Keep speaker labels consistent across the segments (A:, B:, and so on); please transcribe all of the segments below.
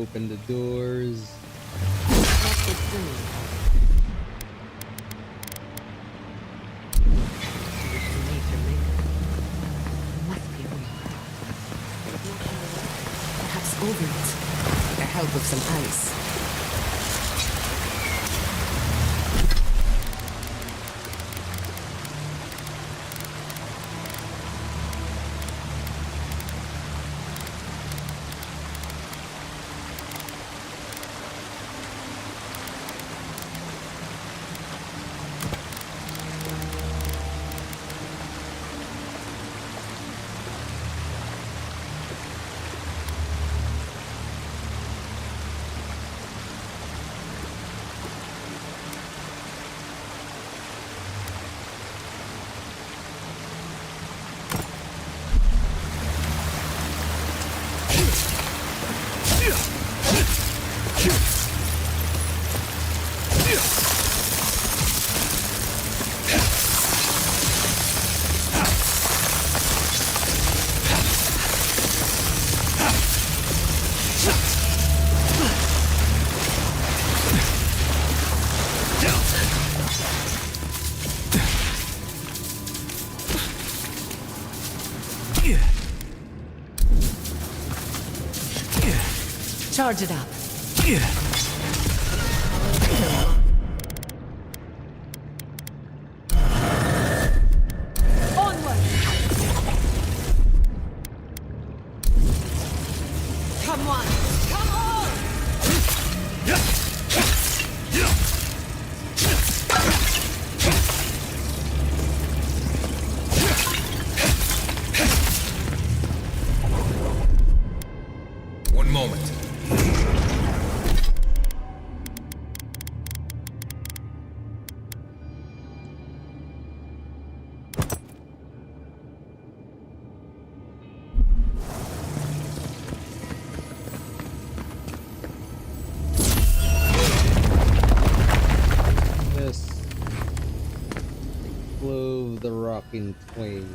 A: open the doors.
B: That's the thing. Must be a way. Perhaps over it. With the help of some ice. Charge it up. Onward! Come on! Come on!
C: One moment.
A: Clove the rock in twain.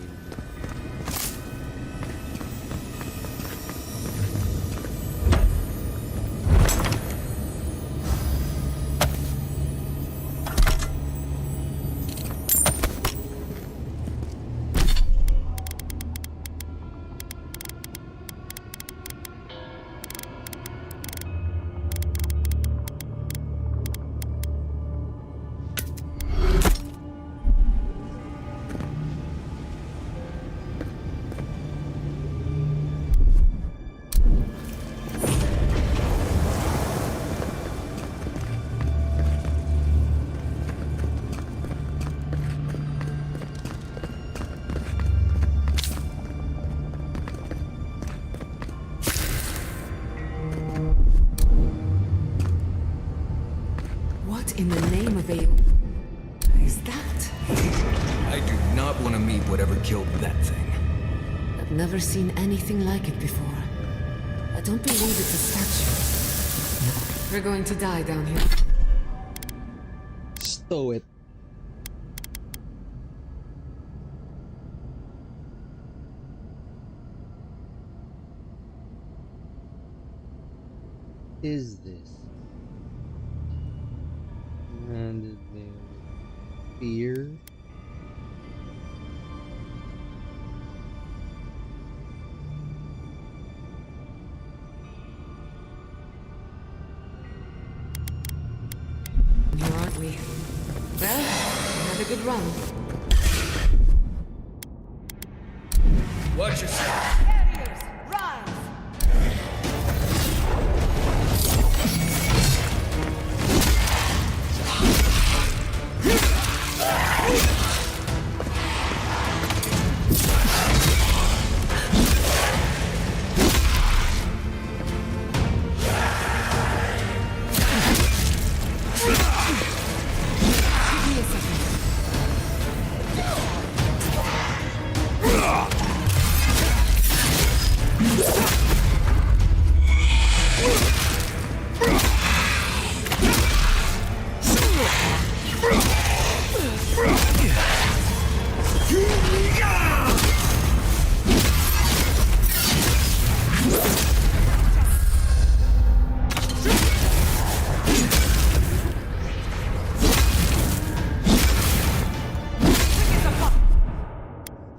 B: In the name of Eora, is that?
C: I do not want to meet whatever killed that thing.
B: I've never seen anything like it before. I don't believe it's a statue. No, we're going to die down here.
A: Stow it. Is this? And fear.
B: Here aren't we? Well, had a good run.
C: Watch yourself.
B: Warriors, rise!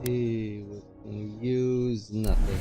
A: Hey, what can we use? Nothing.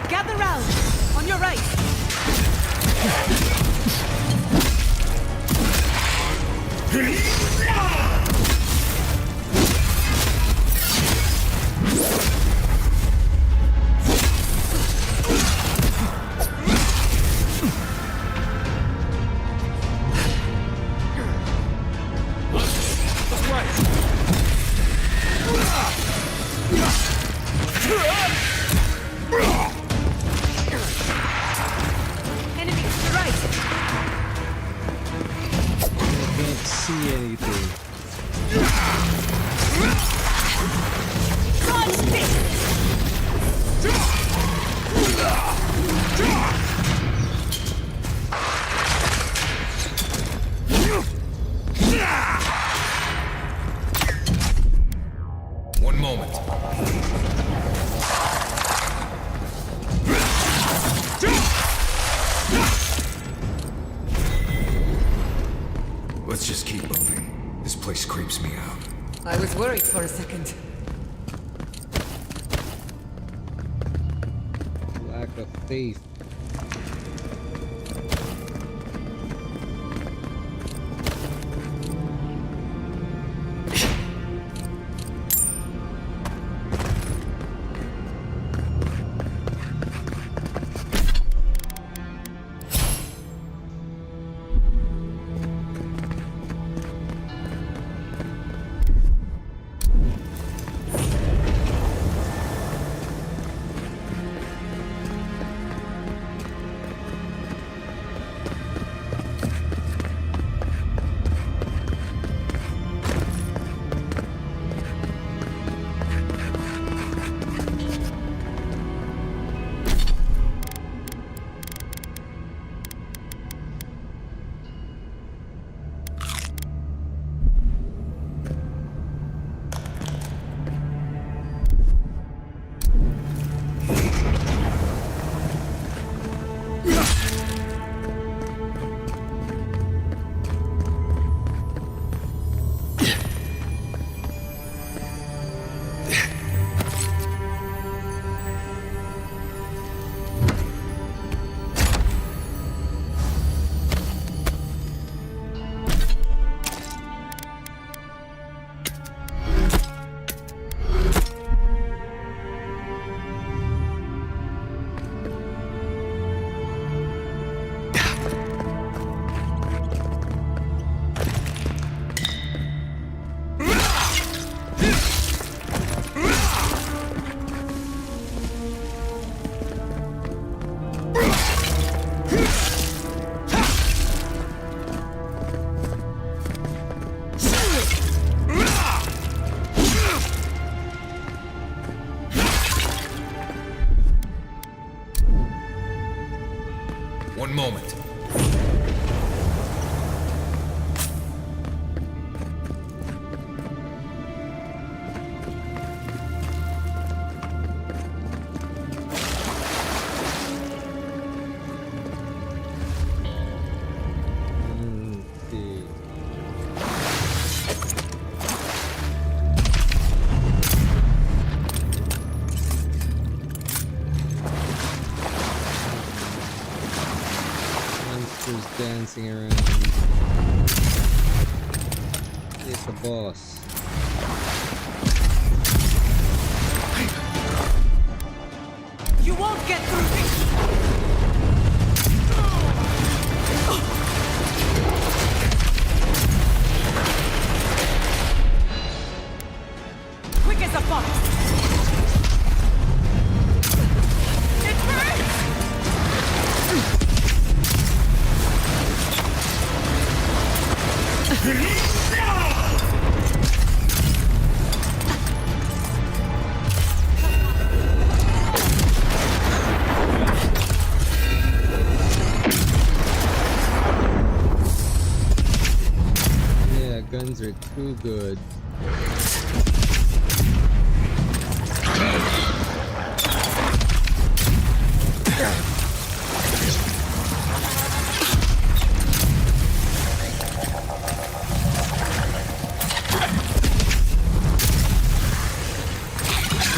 B: Gather round! On your right! Enemy to the right!
A: I can't see anything.
B: Dodge this!
C: One moment. Let's just keep moving. This place creeps me out.
B: I was worried for a second.
A: Lack of faith. dancing around. It's the boss.
B: You won't get through this! Quick as a fox! It hurts!
A: Yeah, guns are too good.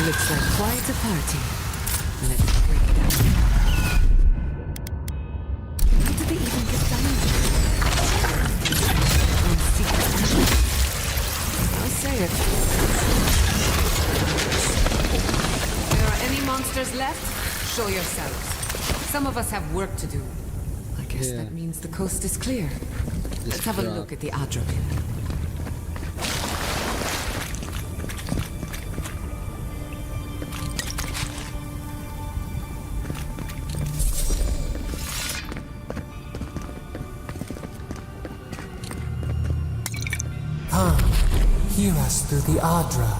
B: Looks like quite a party. Let's break it down. How did they even get down there? I'll say it. If there are any monsters left, show yourselves. Some of us have work to do. I guess
A: Yeah.
B: that means the coast is clear. Let's have a
A: drop.
B: look at the Aedyr pin.
D: Come, hear us through the Aedyr.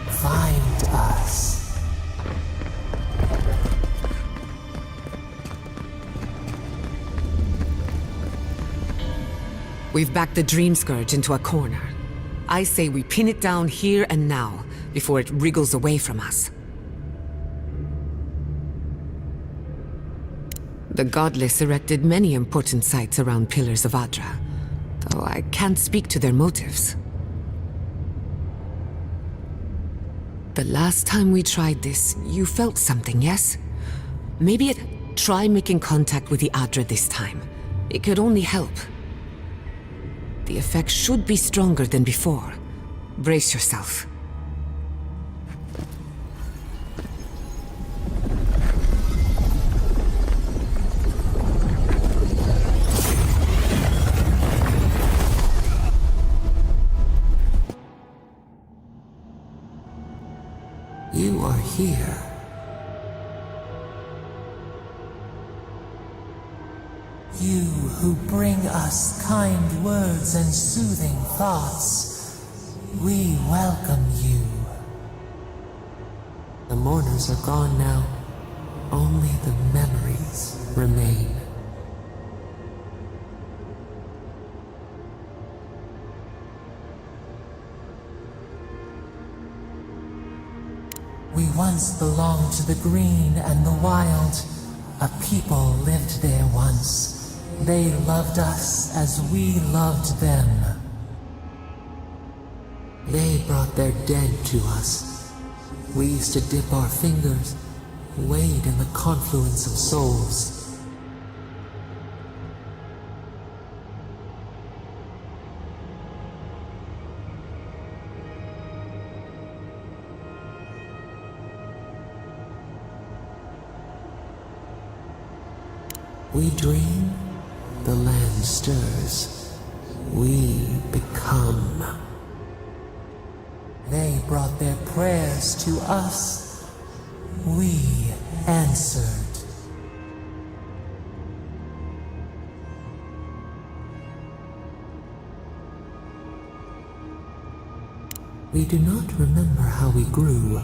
D: Find us.
B: We've backed the Dream Scourge into a corner. I say we pin it down here and now, before it wriggles away from us. The Godless erected many important sites around Pillars of Aedyr, though I can't speak to their motives. The last time we tried this, you felt something, yes? Maybe try making contact with the Aedyr this time. It could only help. The effect should be stronger than before. Brace yourself.
D: You are here. You who bring us kind words and soothing thoughts, we welcome you. The mourners are gone now. Only the memories remain. We once belonged to the green and the wild. A people lived there once. They loved us as we loved them. They brought their dead to us. We used to dip our fingers, wade in the confluence of souls. We dream, the land stirs. We become. They brought their prayers to us. We answered. We do not remember how we grew.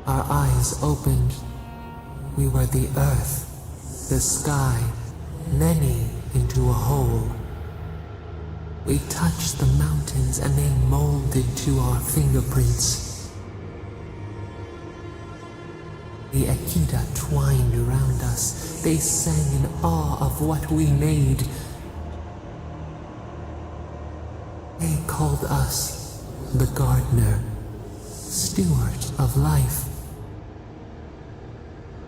D: Our eyes opened. We were the earth, the sky, many into a whole. We touched the mountains and they molded to our fingerprints. The Aedyr twined around us. They sang in awe of what we made. They called us the Gardener, Steward of Life,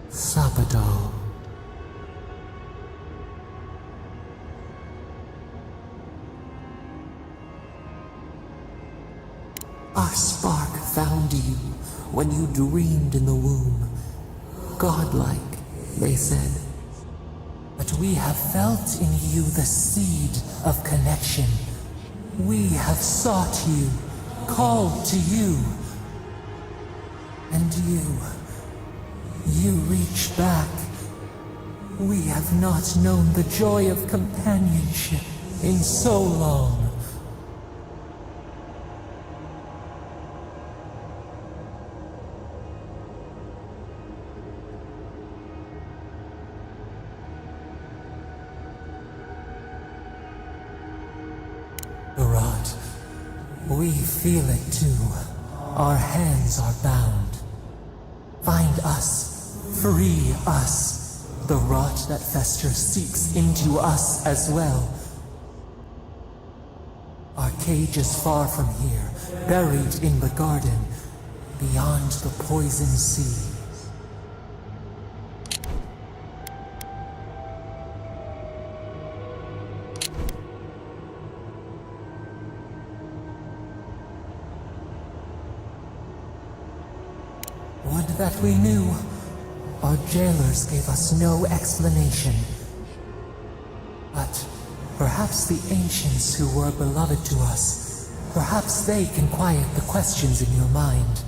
D: Sabadal. Our spark found you when you dreamed in the womb. Godlike, they said. But we have felt in you the seed of connection. We have sought you, called to you. And you reach back. We have not known the joy of companionship in so long. Garrote, we feel it too. Our hands are bound. Find us. Free us. The rot that festers seeps into us as well. Our cage is far from here, buried in the garden, beyond the poison sea. Would that we knew. Our jailers gave us no explanation. But perhaps the ancients who were beloved to us, perhaps they can quiet the questions in your mind.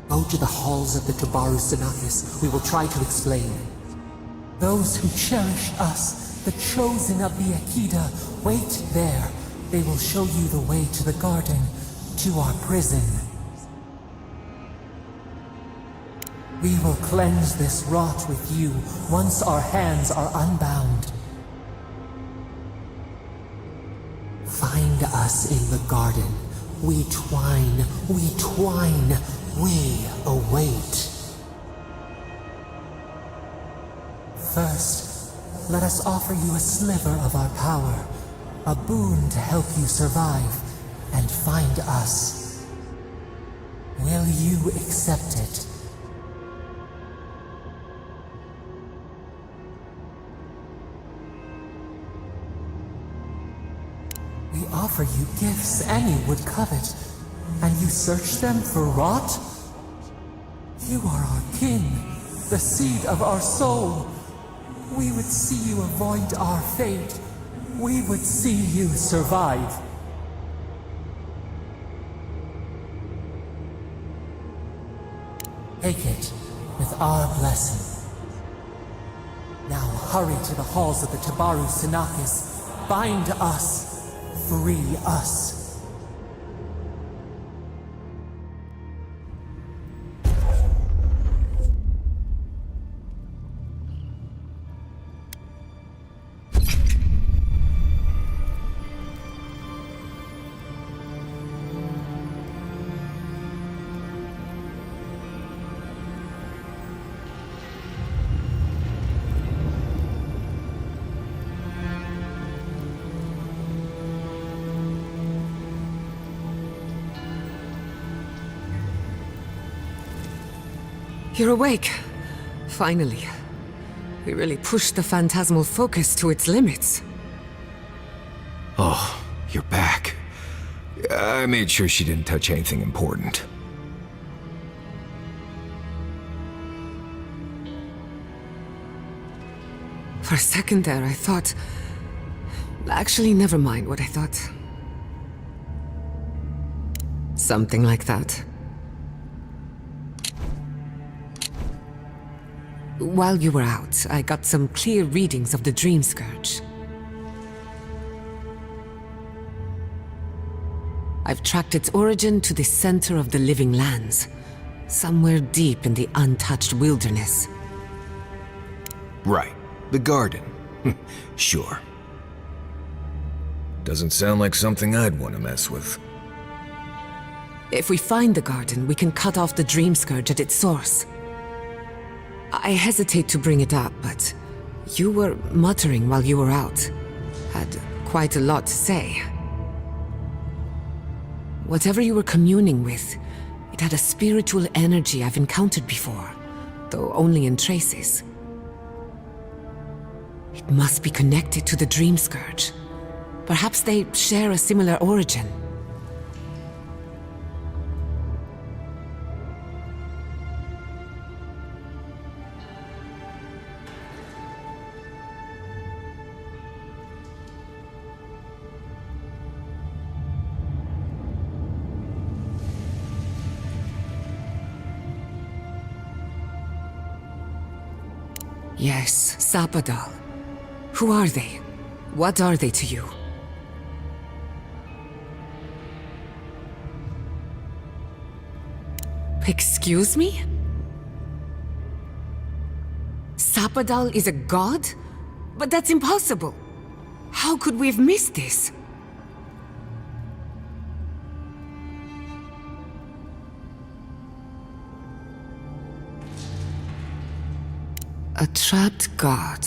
D: Go to the halls of the Duplicitous. We will try to explain. Those who cherish us, the chosen of the Aedyr, wait there. They will show you the way to the garden, to our prison. We will cleanse this rot with you once our hands are unbound. Find us in the garden. We twine, we await. First, let us offer you a sliver of our power, a boon to help you survive and find us. Will you accept it? We offer you gifts any would covet, and you search them for rot? You are our kin, the seed of our soul. We would see you avoid our fate. We would see you survive. Take it with our blessing. Now hurry to the halls of the Duplicitous. Bind us. Free us.
B: You're awake. Finally. We really pushed the phantasmal focus to its limits.
C: Oh, you're back. I made sure she didn't touch anything important.
B: For a second there, I thought... Actually, never mind what I thought. Something like that. While you were out, I got some clear readings of the Dream Scourge. I've tracked its origin to the center of the living lands, somewhere deep in the untouched wilderness.
C: Right. The garden. Sure. Doesn't sound like something I'd want to mess with.
B: If we find the garden, we can cut off the Dream Scourge at its source. I hesitate to bring it up, but you were muttering while you were out. Had quite a lot to say. Whatever you were communing with, it had a spiritual energy I've encountered before, though only in traces. It must be connected to the Dream Scourge. Perhaps they share a similar origin. Yes, Sapadal. Who are they? What are they to you? Excuse me? Sapadal is a god? But that's impossible. How could we have missed this? A trapped god.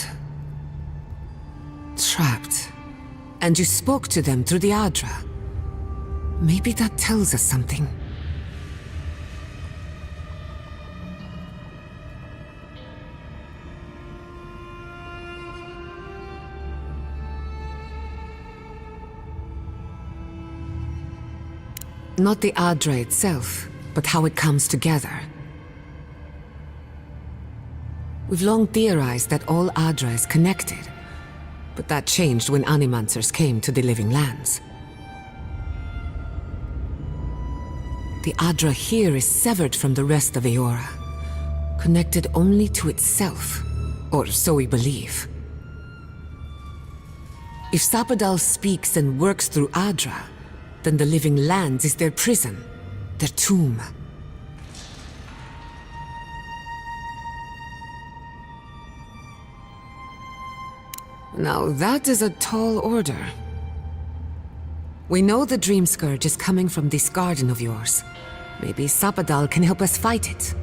B: Trapped. And you spoke to them through the Aedyr. Maybe that tells us something. Not the Aedyr itself, but how it comes together. We've long theorized that all Aedyr is connected, but that changed when Animancers came to the Living Lands. The Aedyr here is severed from the rest of Eora, connected only to itself, or so we believe. If Sapadal speaks and works through Aedyr, then the Living Lands is their prison, their tomb. Now that is a tall order. We know the Dream Scourge is coming from this garden of yours. Maybe Sapadal can help us fight it.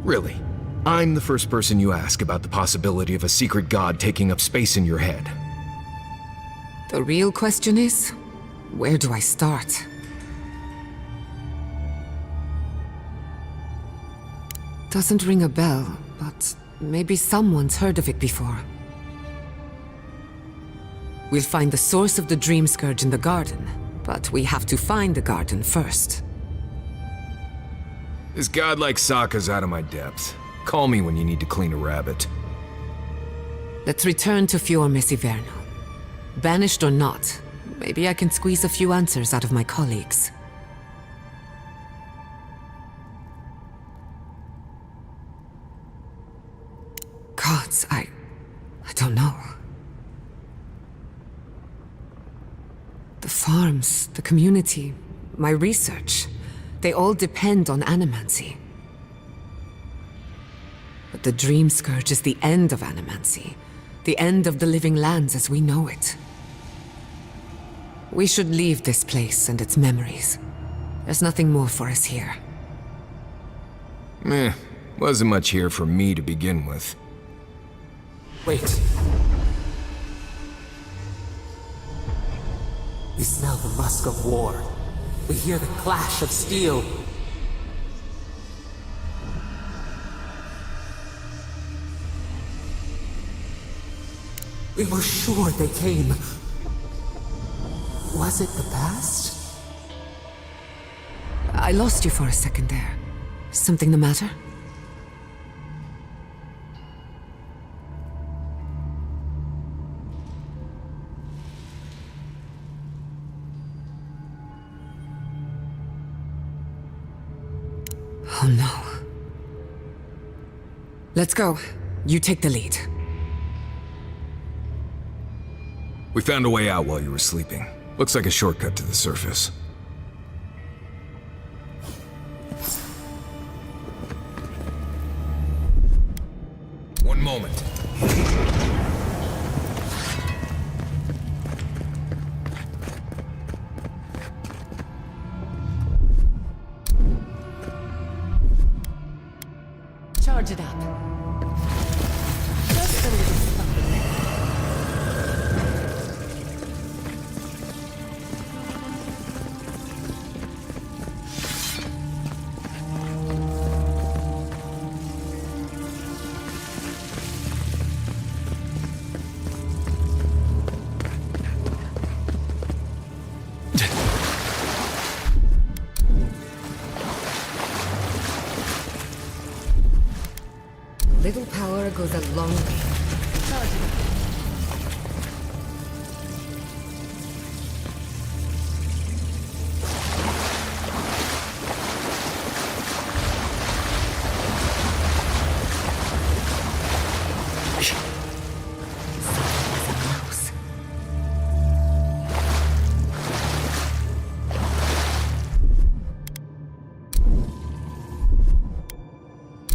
C: Really? I'm the first person you ask about the possibility of a secret god taking up space in your head.
B: The real question is, where do I start? Doesn't ring a bell, but maybe someone's heard of it before. We'll find the source of the Dream Scourge in the garden, but we have to find the garden first.
C: This godlike Sokka's out of my depth. Call me when you need to clean a rabbit.
B: Let's return to Fior Iverno. Banished or not, maybe I can squeeze a few answers out of my colleagues. Gods, I don't know. The farms, the community, my research, they all depend on animancy. But the Dream Scourge is the end of animancy, the end of the Living Lands as we know it. We should leave this place and its memories. There's nothing more for us here.
C: Wasn't much here for me to begin with.
D: Wait. We smell the musk of war. We hear the clash of steel. We were sure they came. Was it the past?
B: I lost you for a second there. Something the matter? Oh no. Let's go. You take the lead.
C: We found a way out while you were sleeping. Looks like a shortcut to the surface. One moment.
B: Charge it up. Just a little spark. Little power goes a long way. Charge it up.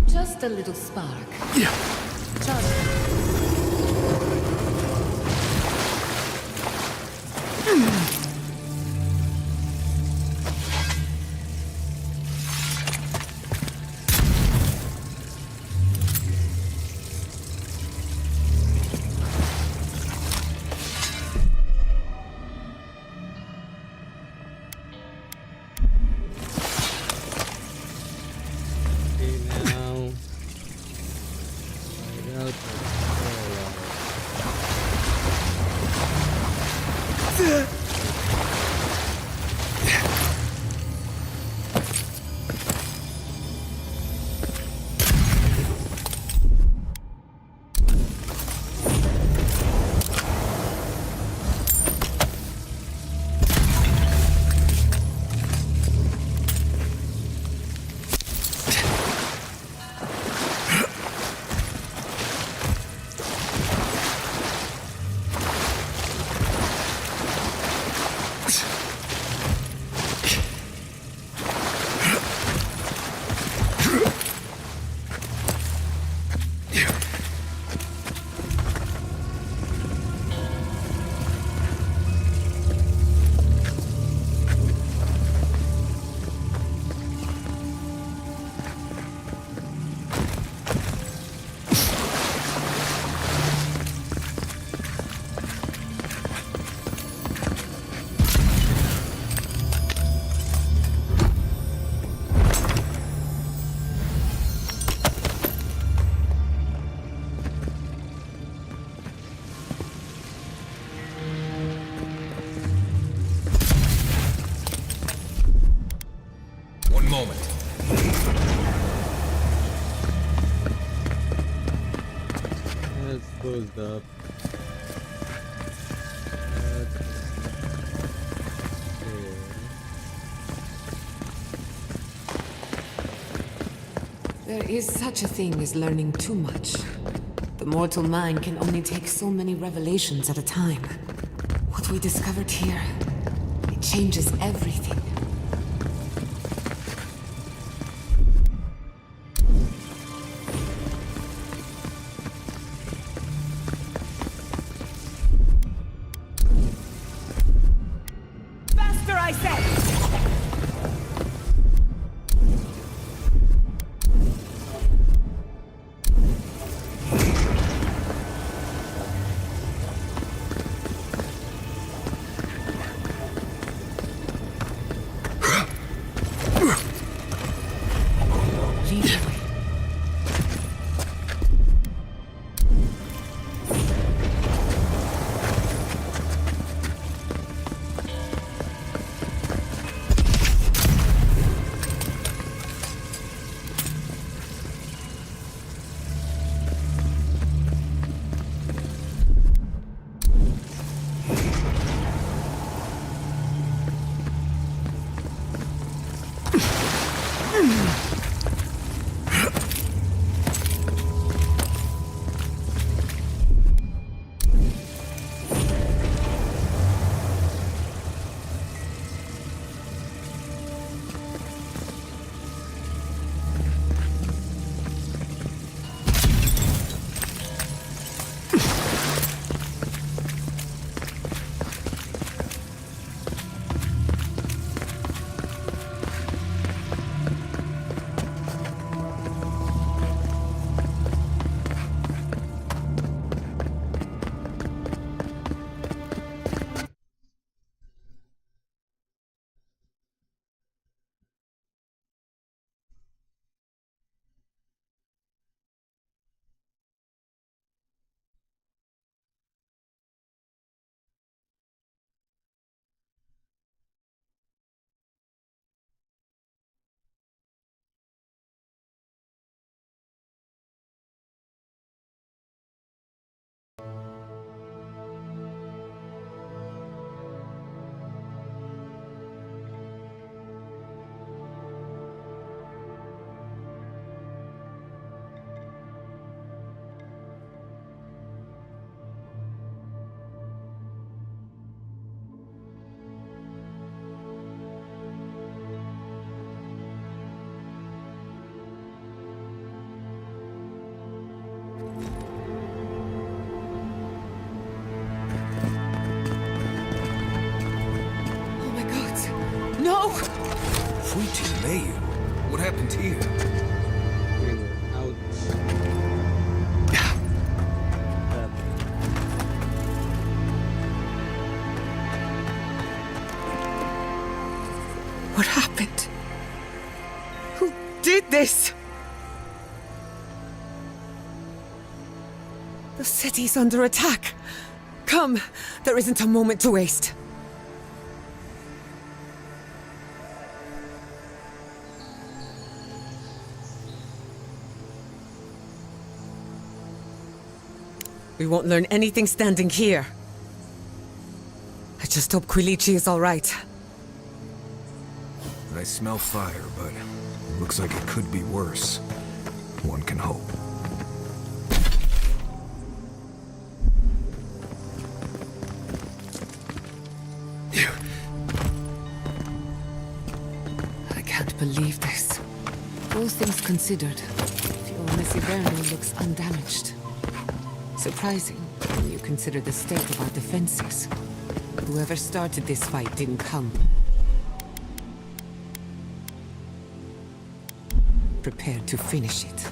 B: Just a little spark.
C: Yeah.
B: Charge it.
A: Okay, now. Find out what's
C: Moment.
A: That's closed up.
B: There is such a thing as learning too much. The mortal mind can only take so many revelations at a time. What we discovered here, it changes everything. Faster, I say! Oh my god. No!
C: Fuiti Mayu. What happened here?
A: We were out.
B: What happened? Who did this? The city's under attack. Come, there isn't a moment to waste. We won't learn anything standing here. I just hope Quilichi is all right.
C: I smell fire, but looks like it could be worse. One can hope.
B: I can't believe this. All things considered, Fior Iverno looks undamaged. Surprising when you consider the state of our defenses. Whoever started this fight didn't come prepared to finish it.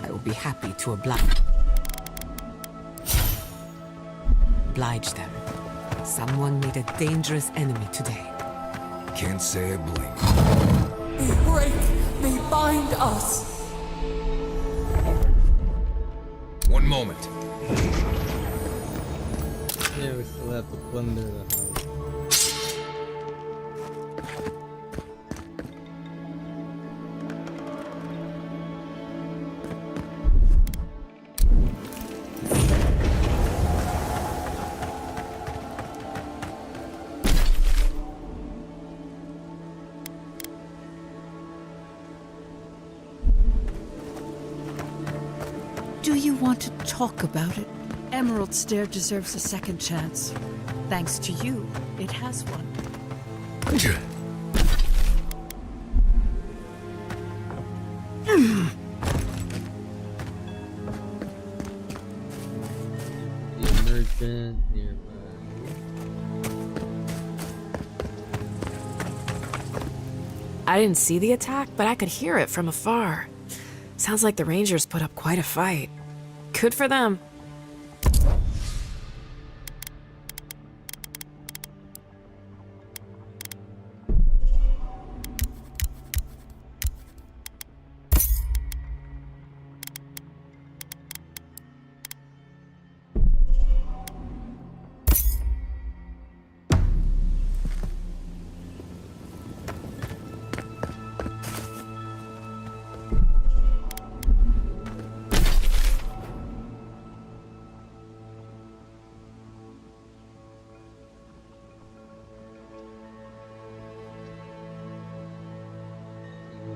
B: I will be happy to oblige them. Someone made a dangerous enemy today.
C: Can't say I blame.
D: They break, they bind us.
C: One moment.
A: Yeah, we still have to plunder the house.
E: Do you want to talk about it? Emerald Stair deserves a second chance. Thanks to you, it has one.
A: The merchant nearby.
F: I didn't see the attack, but I could hear it from afar. Sounds like the Rangers put up quite a fight. Good for them.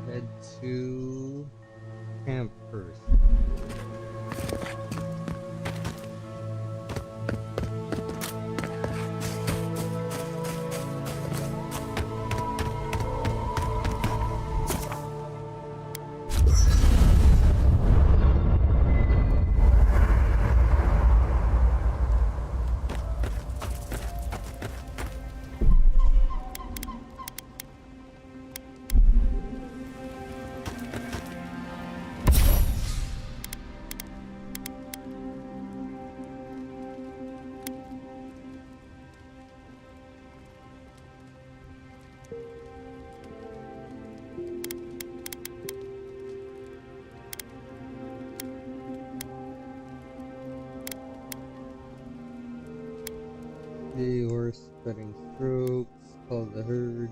A: Head to camp first. The horse spreading strokes, call the herd.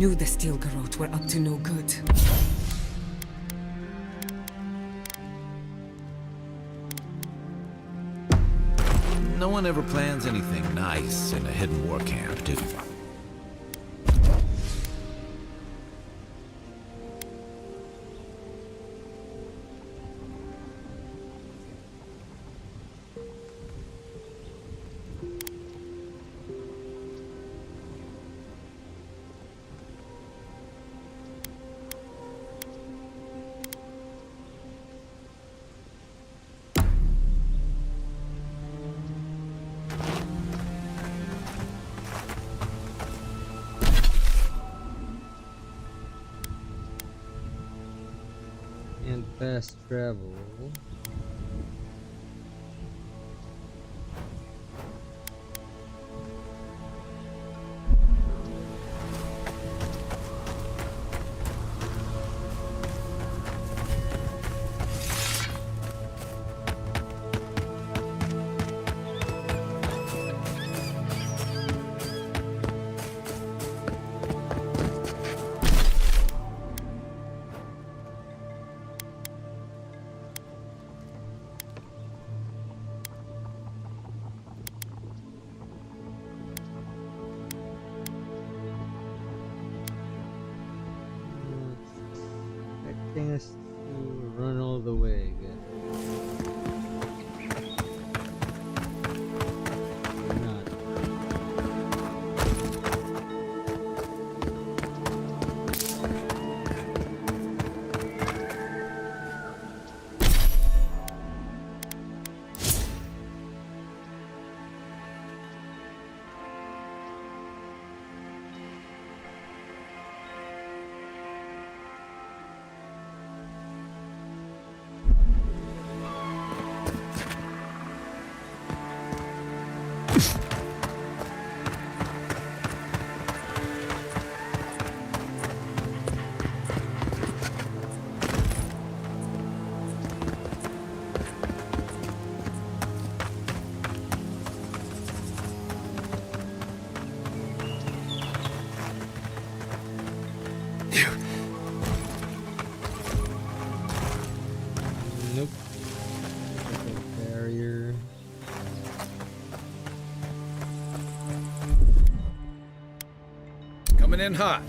B: knew the Steele Garrote were up to no good.
G: No one ever plans anything nice in a hidden war camp, do they?
A: And fast travel. Expecting us to run all the way again. Or not. Nope. Barrier.
G: Coming in hot.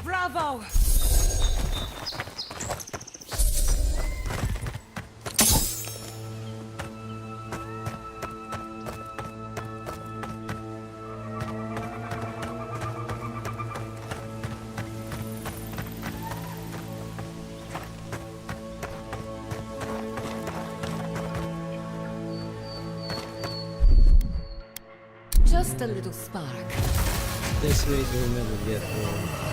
E: Bravo!
B: Just a little spark.
A: This way will never get old.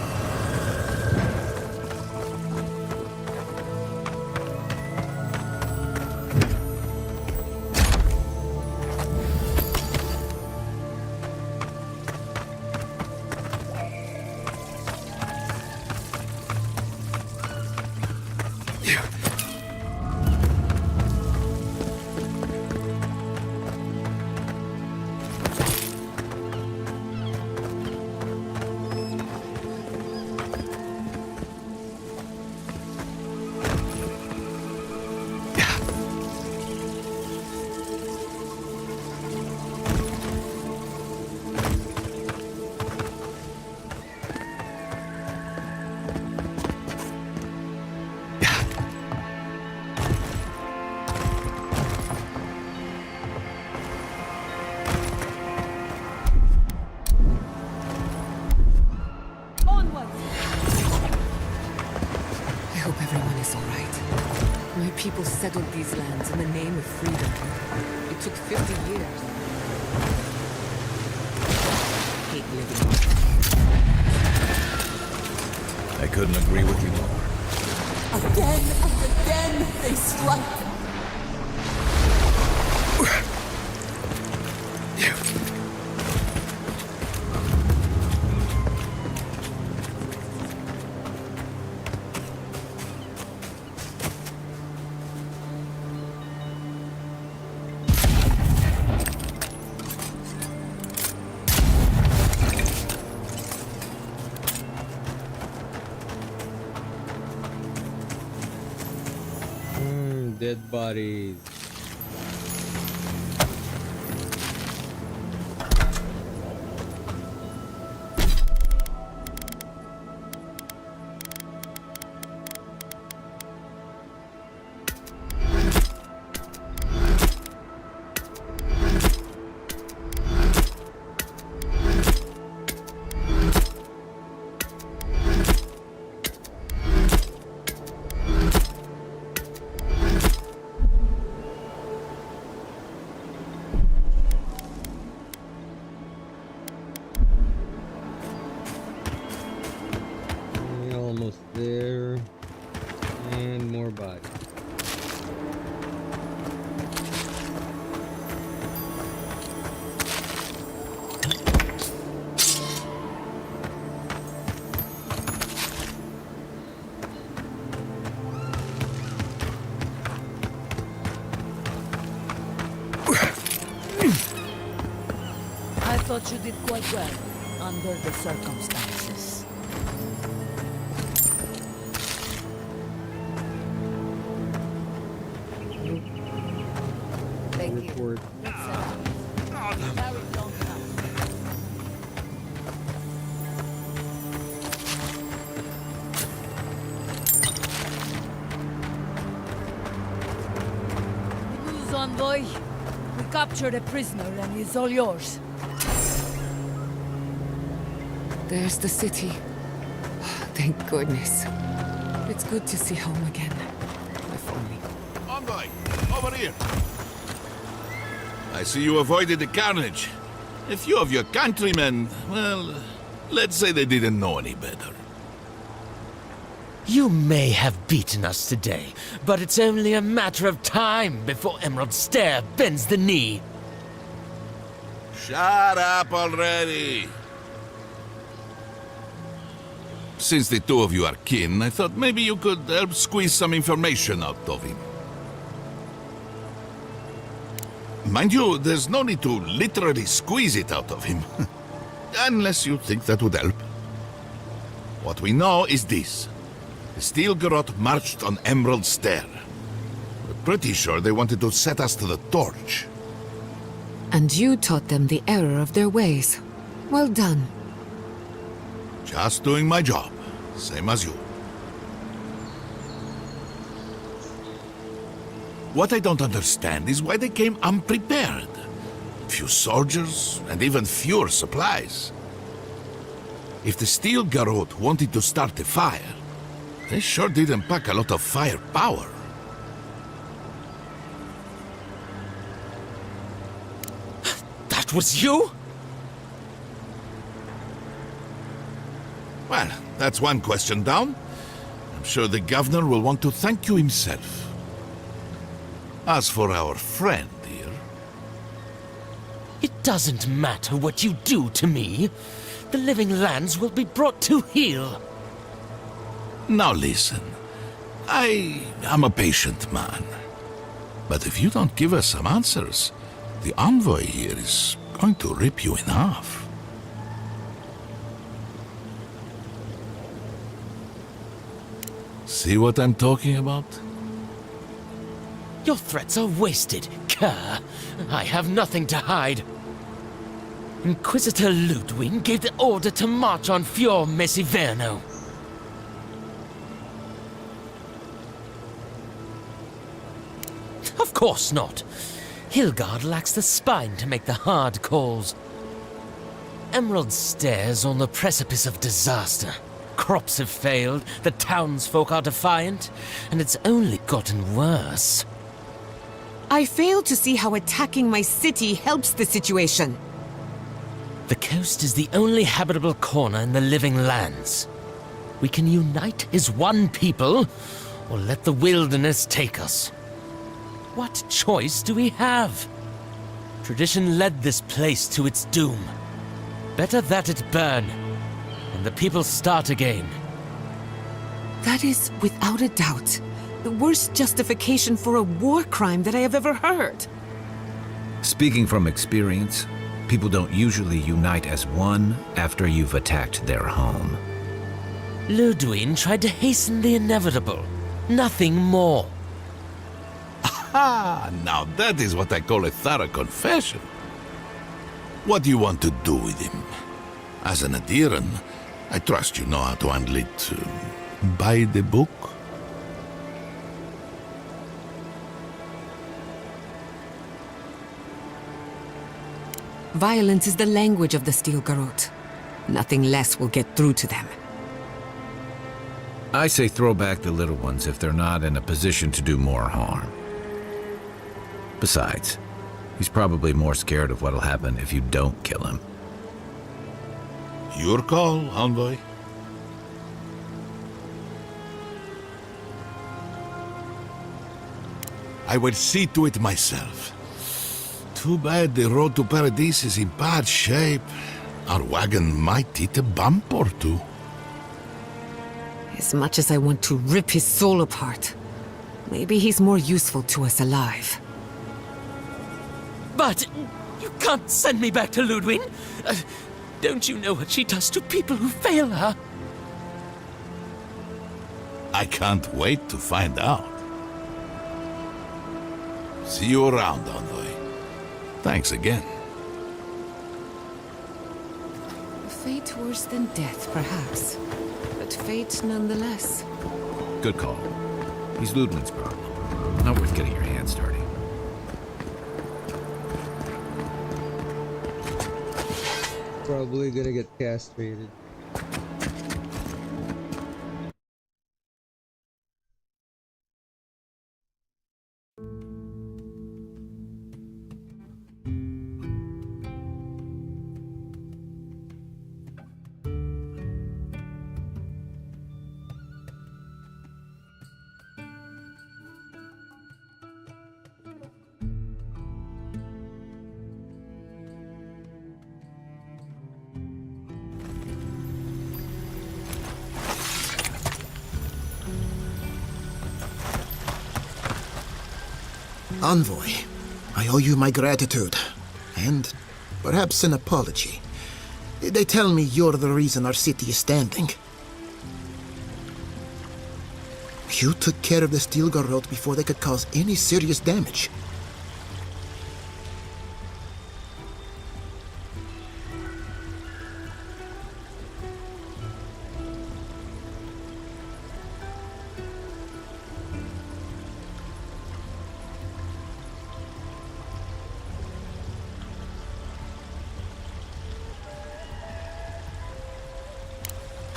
B: all right. My people settled these lands in the name of freedom. It took 50 years. Hate living.
G: I couldn't agree with you more.
H: Again and again they strike.
A: Dead bodies. Almost there. And more bodies.
E: I thought you did quite well, under the circumstances.
A: Report.
E: News, envoy. We captured a prisoner and he's all yours.
B: There's the city. Thank goodness. It's good to see home again. If only.
G: Envoy, over here. I see you avoided the carnage. A few of your countrymen, well, let's say they didn't know any better.
I: You may have beaten us today, but it's only a matter of time before Emerald Stair bends the knee.
G: Shut up already! Since the two of you are kin, I thought maybe you could help squeeze some information out of him. Mind you, there's no need to literally squeeze it out of him. Unless you think that would help. What we know is this. The Steel Garrote marched on Emerald Stair. We're pretty sure they wanted to set us to the torch.
B: And you taught them the error of their ways. Well done.
G: Just doing my job, same as you. What I don't understand is why they came unprepared. Few soldiers, and even fewer supplies. If the Steel Garrote wanted to start a fire, they sure didn't pack a lot of firepower.
I: That was you?
G: Well, that's one question down. I'm sure the governor will want to thank you himself. As for our friend here...
I: It doesn't matter what you do to me. The living lands will be brought to heel.
G: Now listen, I am a patient man. But if you don't give us some answers, the envoy here is going to rip you in half. See what I'm talking about?
I: Your threats are wasted, cur. I have nothing to hide. Inquisitor Ludwig gave the order to march on Fior Iverno. Of course not. Hilgard lacks the spine to make the hard calls. Emerald Stair's on the precipice of disaster. Crops have failed, the townsfolk are defiant, and it's only gotten worse.
B: I fail to see how attacking my city helps the situation.
I: The coast is the only habitable corner in the living lands. We can unite as one people, or let the wilderness take us. What choice do we have? Tradition led this place to its doom. Better that it burn, and the people start again.
B: That is, without a doubt, the worst justification for a war crime that I have ever heard.
J: Speaking from experience, people don't usually unite as one after you've attacked their home.
I: Ludwig tried to hasten the inevitable. Nothing more.
G: Ah, now that is what I call a thorough confession. What do you want to do with him? As an Aedyran, I trust you know how to handle it by the book.
B: Violence is the language of the Steele Garrote. Nothing less will get through to them.
J: I say throw back the little ones if they're not in a position to do more harm. Besides, he's probably more scared of what'll happen if you don't kill him.
G: Your call, envoy. I will see to it myself. Too bad the road to Paradise is in bad shape. Our wagon might hit a bump or two.
B: As much as I want to rip his soul apart, maybe he's more useful to us alive.
I: But you can't send me back to Ludwig. Don't you know what she does to people who fail her?
G: I can't wait to find out. See you around, envoy. Thanks again.
B: A fate worse than death, perhaps. But fate nonetheless.
J: Good call. He's Ludwig's problem. Not worth getting your hands dirty.
A: Probably gonna get castrated.
K: Envoy, I owe you my gratitude, and perhaps an apology. They tell me you're the reason our city is standing. You took care of the Steele Garrote before they could cause any serious damage.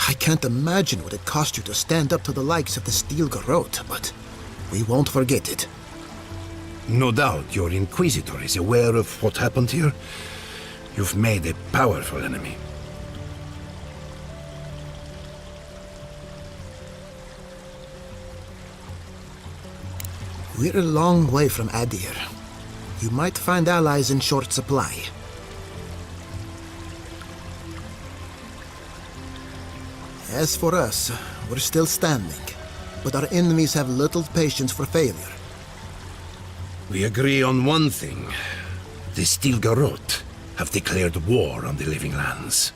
K: I can't imagine what it cost you to stand up to the likes of the Steele Garrote, but we won't forget it.
L: No doubt your Inquisitor is aware of what happened here. You've made a powerful enemy.
K: We're a long way from Aedyr. You might find allies in short supply. As for us, we're still standing, but our enemies have little patience for failure.
L: We agree on one thing. The Steele Garrote have declared war on the living lands.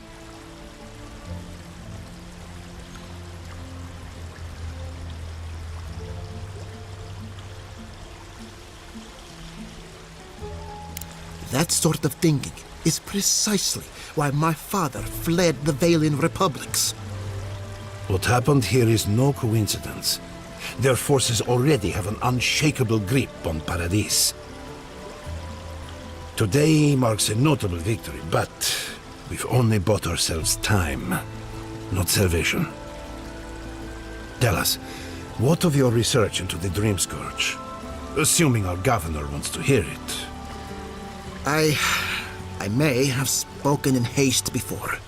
K: That sort of thinking is precisely why my father fled the Valian republics.
L: What happened here is no coincidence. Their forces already have an unshakable grip on Paradise. Today marks a notable victory, but we've only bought ourselves time, not salvation. Tell us, what of your research into the Dream Scourge? Assuming our governor wants to hear it.
K: I may have spoken in haste before.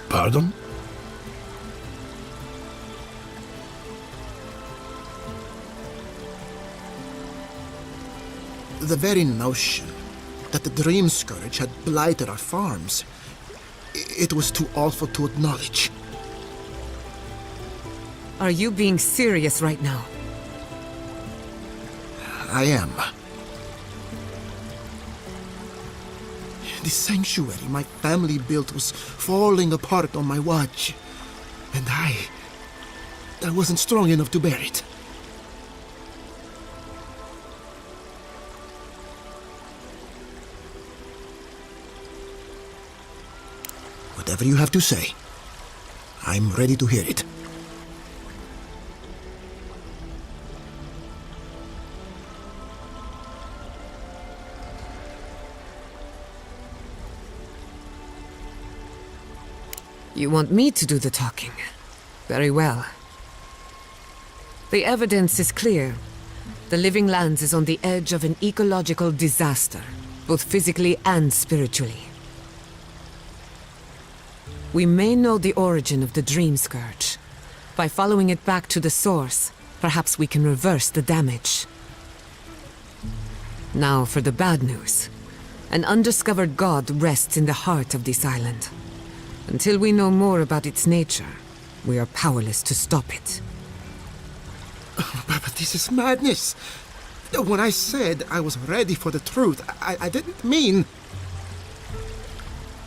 L: Pardon?
K: The very notion that the Dream Scourge had blighted our farms, it was too awful to acknowledge.
B: Are you being serious right now?
K: I am. The sanctuary my family built was falling apart on my watch. And I wasn't strong enough to bear it. Whatever you have to say, I'm ready to hear it.
B: You want me to do the talking? Very well. The evidence is clear. The Living Lands is on the edge of an ecological disaster, both physically and spiritually. We may know the origin of the Dream Scourge. By following it back to the source, perhaps we can reverse the damage. Now for the bad news. An undiscovered god rests in the heart of this island. Until we know more about its nature, we are powerless to stop it.
K: But this is madness. When I said I was ready for the truth, I didn't mean...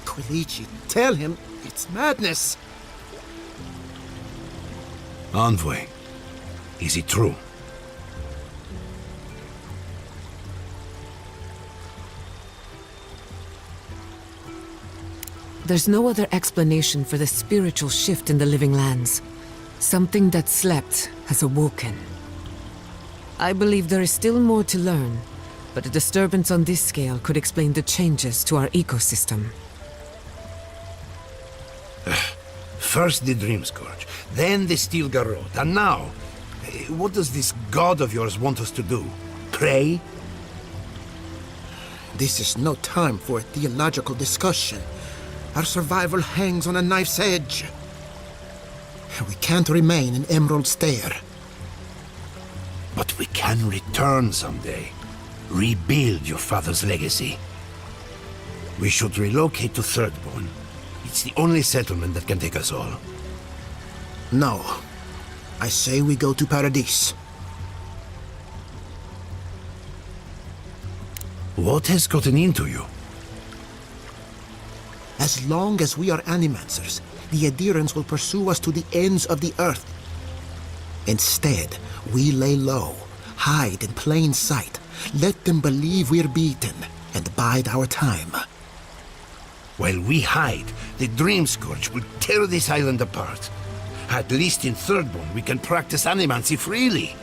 K: Koichi, tell him it's madness.
L: Envoy, is it true?
B: There's no other explanation for the spiritual shift in the Living Lands. Something that slept has awoken. I believe there is still more to learn, but a disturbance on this scale could explain the changes to our ecosystem.
L: First the Dream Scourge, then the Steele Garrote, and now, what does this god of yours want us to do? Pray?
K: This is no time for a theological discussion. Our survival hangs on a knife's edge. We can't remain in Emerald Stair.
L: But we can return someday. Rebuild your father's legacy. We should relocate to Thirdborn. It's the only settlement that can take us all.
K: No. I say we go to Paradise.
L: What has gotten into you?
K: As long as we are animancers, the Aedyrans will pursue us to the ends of the earth. Instead, we lay low, hide in plain sight, let them believe we're beaten, and bide our time.
L: While we hide, the Dream Scourge will tear this island apart. At least in Thirdborn, we can practice animancy freely.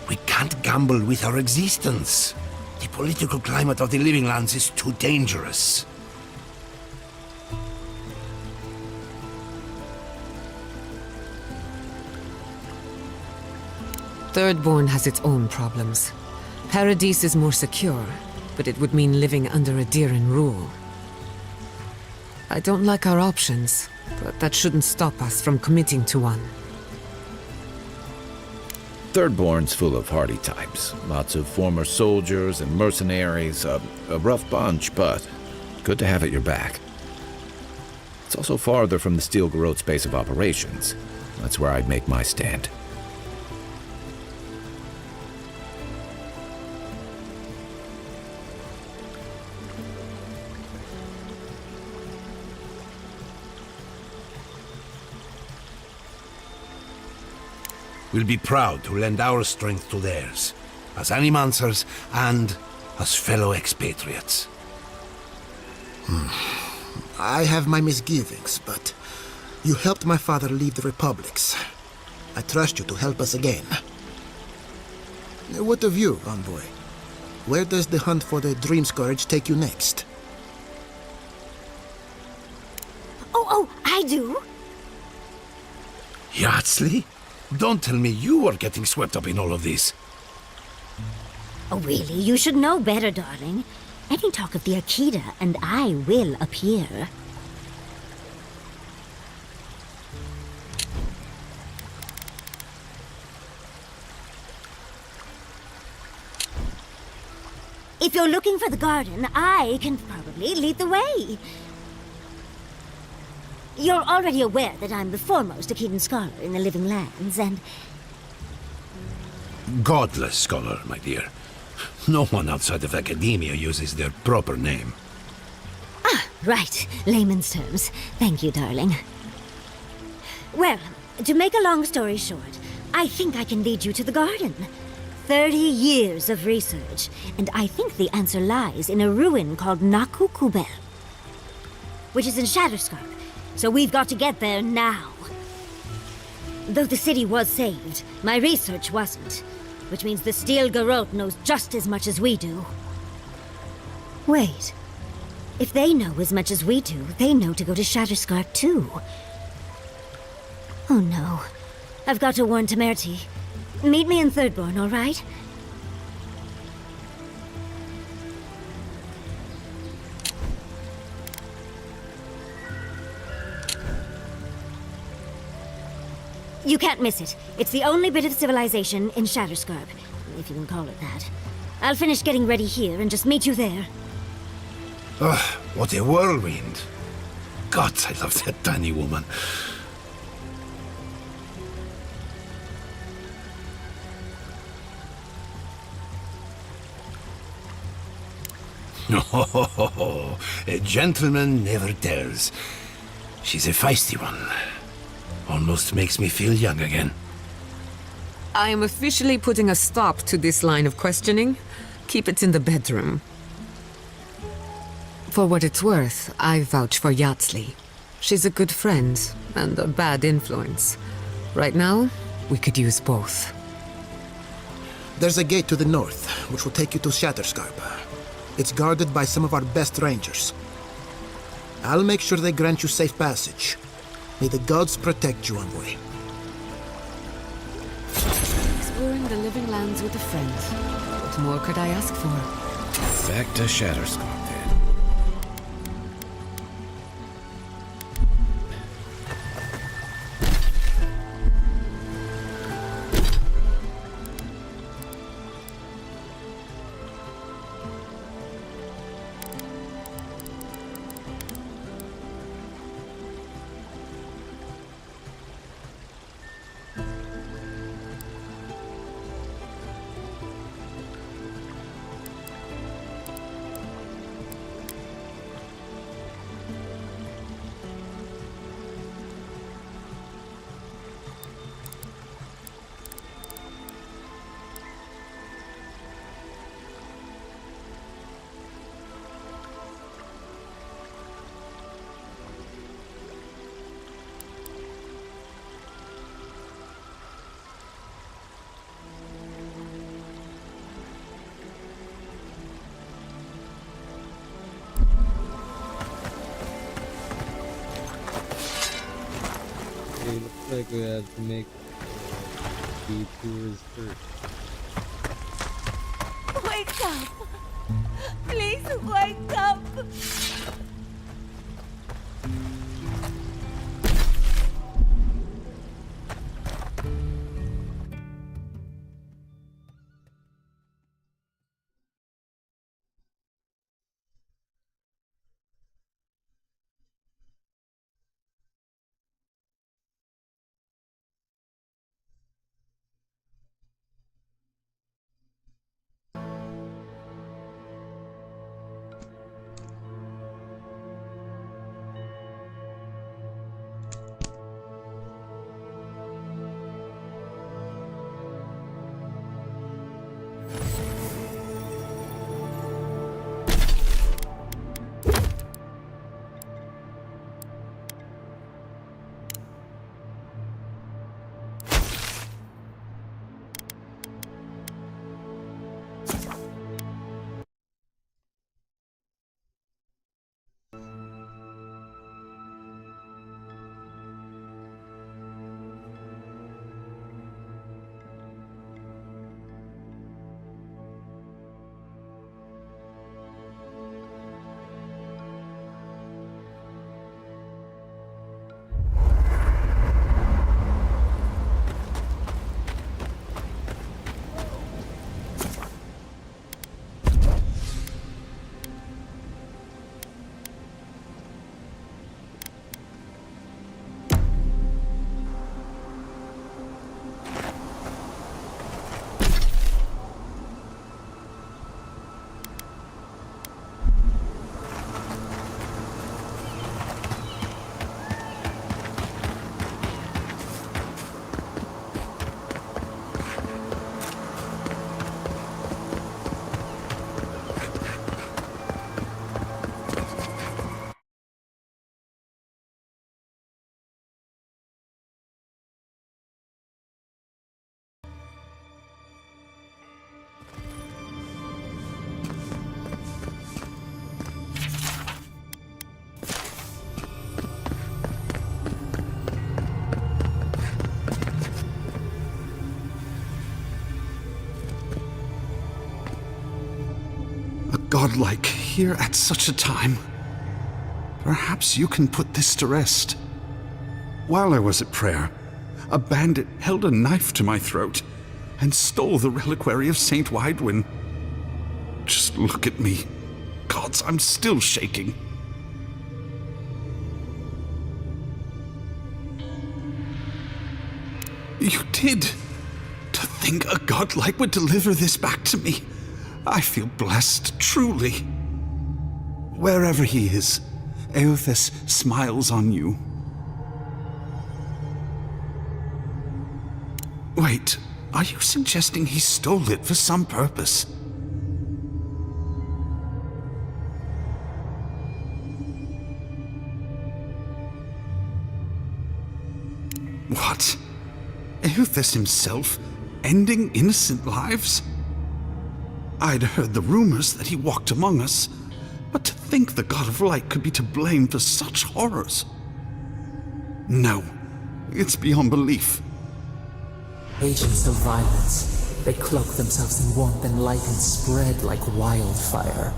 L: We can't gamble with our existence. The political climate of the Living Lands is too dangerous.
B: Thirdborn has its own problems. Paradise is more secure, but it would mean living under Aedyran rule. I don't like our options, but that shouldn't stop us from committing to one.
J: Thirdborn's full of hardy types. Lots of former soldiers and mercenaries. A rough bunch, but good to have at your back. It's also farther from the Steele Garrote's base of operations. That's where I'd make my stand.
L: We'll be proud to lend our strength to theirs, as animancers and as fellow expatriates.
K: I have my misgivings, but you helped my father leave the Republics. I trust you to help us again. What of you, Envoy? Where does the hunt for the Dream Scourge take you next?
M: Oh, I I do.
L: Yardsley? Don't tell me you are getting swept up in all of this.
M: Oh, really? You should know better, darling. Any talk of the Aedyr, and I will appear. If you're looking for the garden, I can probably lead the way. You're already aware that I'm the foremost Aedyr scholar in the Living Lands, and...
L: Godless scholar, my dear. No one outside of academia uses their proper name.
M: Ah, right. Layman's terms. Thank you, darling. Well, to make a long story short, I think I can lead you to the garden. 30 years of research, and I think the answer lies in a ruin called Nakukubel, which is in Shatterscarp, so we've got to get there now. Though the city was saved, my research wasn't, which means the Steele Garrote knows just as much as we do. Wait. If they know as much as we do, they know to go to Shatterscarp too. Oh no. I've got to warn Temerity. Meet me in Thirdborn, all right? You can't miss it. It's the only bit of civilization in Shatterscarp, if you can call it that. I'll finish getting ready here and just meet you there.
L: Ugh, what a whirlwind. God, I love that tiny woman. Oh, a gentleman never tells. She's a feisty one. Almost makes me feel young again.
B: I am officially putting a stop to this line of questioning. Keep it in the bedroom. For what it's worth, I vouch for Yardsley. She's a good friend and a bad influence. Right now, we could use both.
K: There's a gate to the north, which will take you to Shatterscarp. It's guarded by some of our best rangers. I'll make sure they grant you safe passage. May the gods protect you, envoy.
B: Exploring the Living Lands with a friend. What more could I ask for?
J: Back to Shatterscarp, then.
A: Looks like we have to make detours first.
H: Wake up! Please wake up!
N: godlike here at such a time. Perhaps you can put this to rest. While I was at prayer, a bandit held a knife to my throat and stole the reliquary of Saint Widwin. Just look at me. Gods, I'm still shaking. You did. To think a godlike would deliver this back to me. I feel blessed, truly. Wherever he is, Eothas smiles on you. Wait, are you suggesting he stole it for some purpose? What? Eothas himself ending innocent lives? I'd heard the rumors that he walked among us, but to think the God of Light could be to blame for such horrors. No, it's beyond belief.
D: Agents of violence. They cloak themselves in warmth and light and spread like wildfire.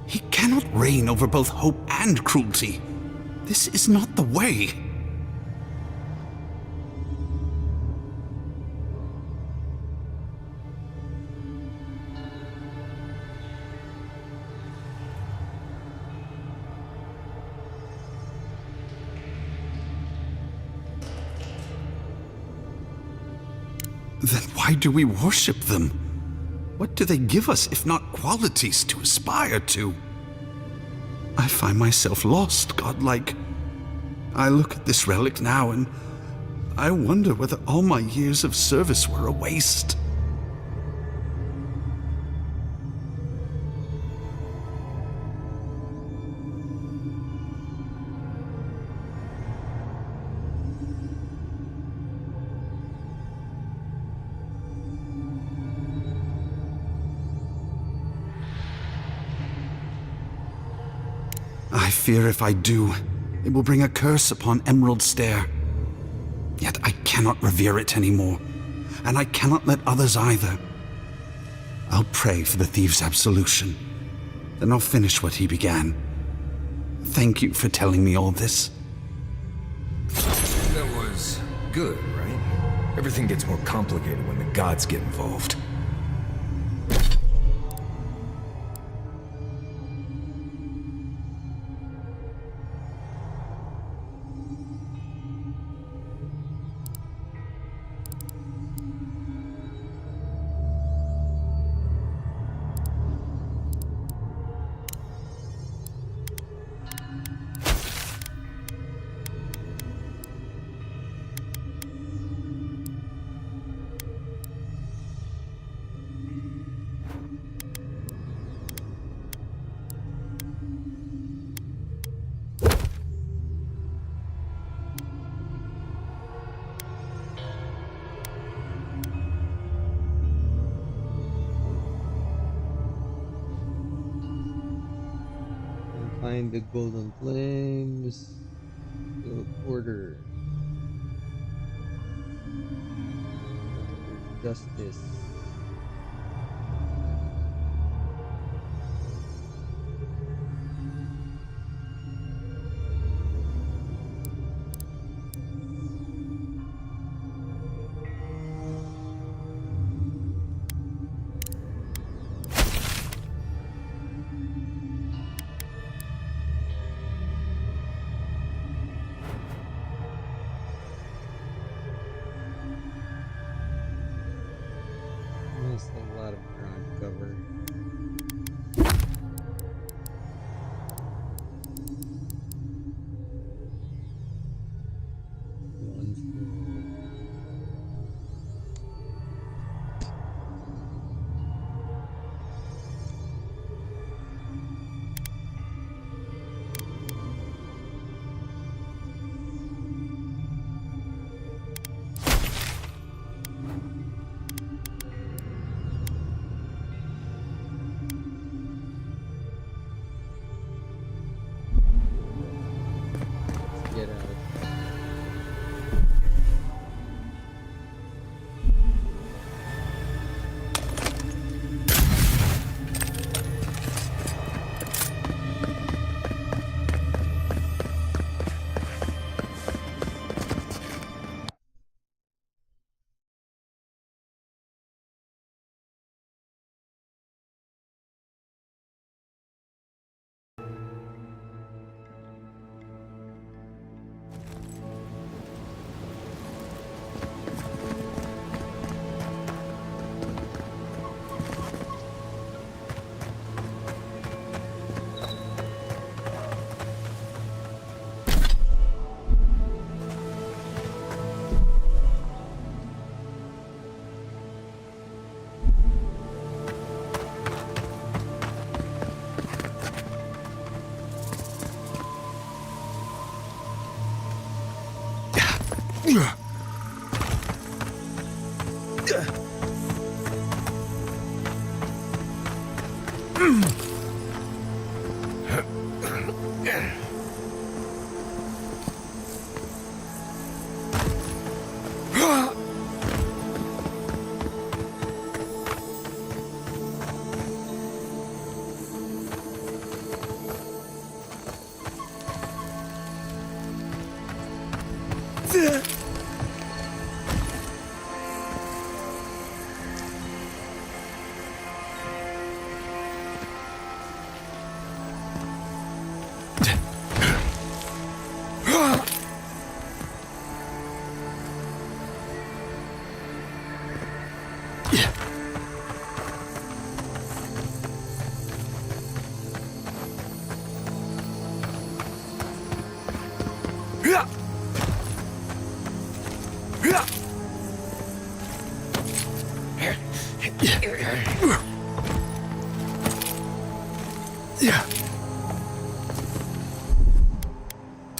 N: He cannot reign over both hope and cruelty. This is not the way. Then why do we worship them? What do they give us if not qualities to aspire to? I find myself lost, godlike. I look at this relic now and I wonder whether all my years of service were a waste. I fear if I do, it will bring a curse upon Emerald Stair. Yet I cannot revere it anymore, and I cannot let others either. I'll pray for the thief's absolution, then I'll finish what he began. Thank you for telling me all this.
C: That was good, right? Everything gets more complicated when the gods get involved.
A: Find the golden flames. Order. Justice. That's a lot of ground to cover.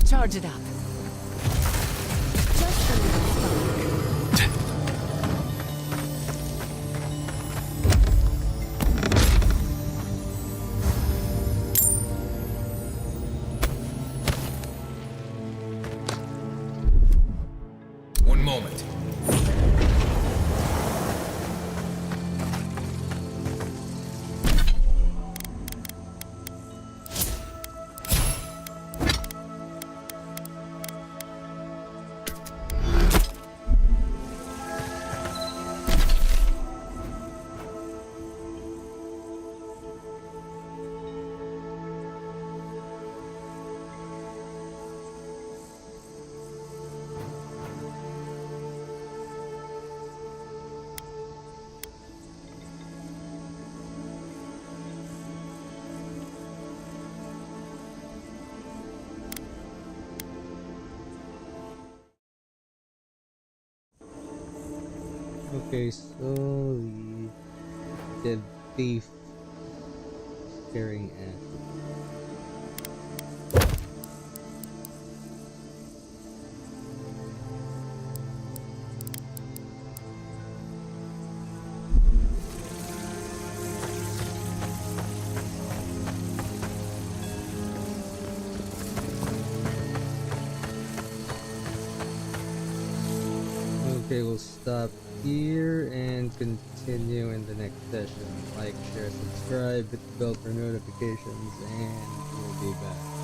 B: Charge it up.
C: One moment.
A: Okay, so the dead thief staring at. Okay, we'll stop here and continue in the next session. Like, share, subscribe, hit the bell for notifications, and we'll be back.